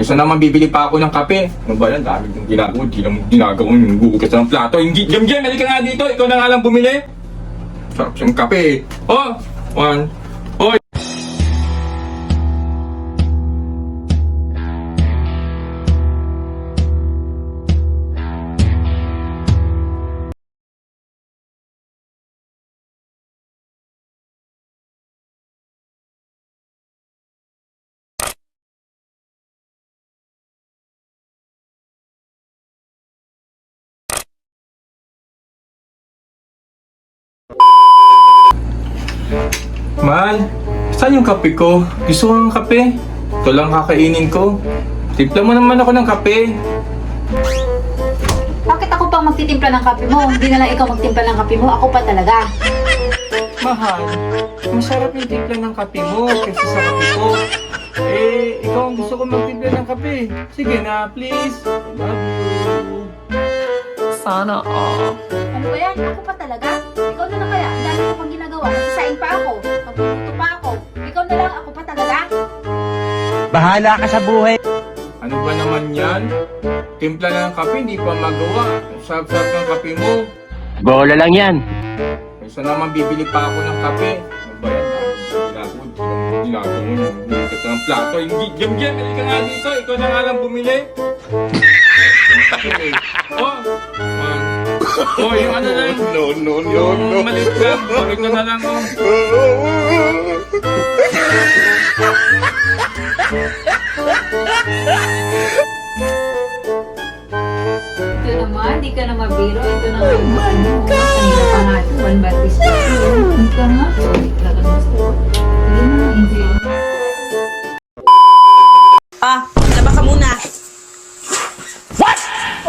Isa naman bibili pa ako ng kape. Ano ba yan? Dami kong ginagawa. Di lang ginagawa yung gugugas ng plato. Hindi, Jem, halika nga dito. Ikaw na nga lang bumili. Sarap siyang kape. Oh! One. Oh! Mahal, saan yung kape ko? Gusto ko ng kape. Ito lang kakainin ko. Timpla mo naman ako ng kape. Bakit ako pa magtitimpla ng kape mo? Hindi na lang ikaw magtimpla ng kape mo. Ako pa talaga. Mahal, masarap yung timpla ng kape mo kaysa sa kape ko. Eh, ikaw ang gusto ko magtimpla ng kape. Sige na, please. Love you. Sana all. Ano ba yan? Ako pa talaga? Ikaw na lang kaya. Ang dami ko pang ginagawa. Nagsasaing pa ako. Nagluluto pa ako. Ikaw na lang. Ako pa talaga? Bahala ka sa buhay. Ano ba naman yan? Timpla na ng kape, hindi pa magawa. Sarap-sarap ng kape mo. Bola lang yan. Kaysa naman bibili pa ako ng kape. Ano ba yan? Ginagawa mo yung bukas ng plato. Hindi, Jem, halika nga dito. Ikaw na nga lang bumili. Okay. Oh! One. Oh, yung ano lang. Yung maliit lang. Balik ka na lang, oh. Ito naman. Di ka na mabiro. Ito na nga. Oh my God! Kanina pa nga ito. Juan Bautista. Ito nga. Sorry. Talaga mas ito. Sige na. Enjoy mo. Laba ka muna.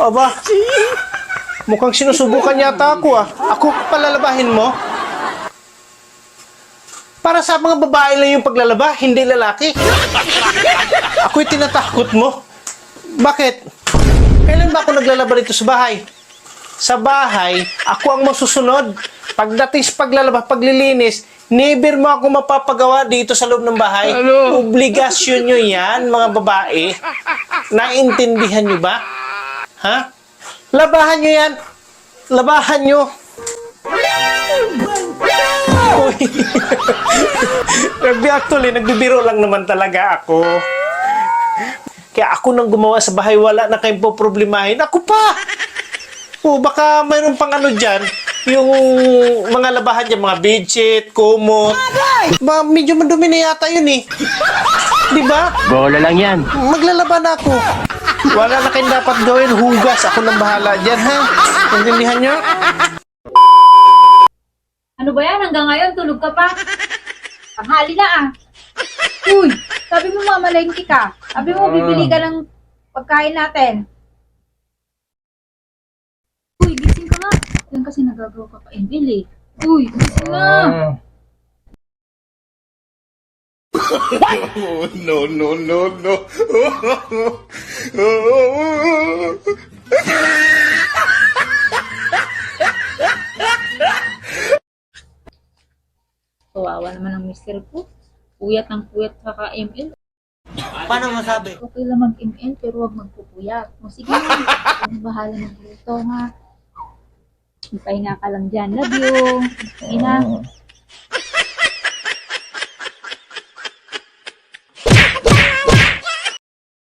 Aba, mukhang sinusubukan yata ako ah. Ako palalabahin mo? Para sa mga babae lang yung paglalaba, hindi lalaki. Ako'y tinatakot mo. Bakit? Kailan ba ako naglalaba dito sa bahay? Sa bahay, ako ang masusunod. Pagdating sa paglalaba, paglilinis, never mo ako mapapagawa dito sa loob ng bahay. Obligasyon nyo yan, mga babae. Naintindihan nyo ba? Ha? Labahan nyo yan. Labahan nyo. Uy. Actually, nagbibiro lang naman talaga ako. Kaya ako nang gumawa sa bahay, wala na kayong poproblemahin. Ako pa! O baka mayroon pang ano dyan, yung mga labahan dyan, mga bedsheet, kumot. Medyo madumi na yata yun eh. Di ba? Bola lang yan. Maglalaba na ako. Wala na kayong dapat gawin. Hugas. Ako nang bahala dyan, ha? Naintindihan nyo? Ano ba yan? Hanggang ngayon, tulog ka pa? Tanghali na ah. Uy, sabi mo mamalengke ka. Sabi mo bibili ka ng pagkain natin. Uy, gising ka nga. Yan kasi nagagawa ka pa ML eh. Uy, gising na. Kawawa naman ang mister ko. Puyat ng puyat kaka ML. Paano masabi? Okay lang mag-ML pero huwag magpupuyat. O sige na. Ang bahala ng luto ha. Ipahinga ka lang dyan. Love you. Sige na.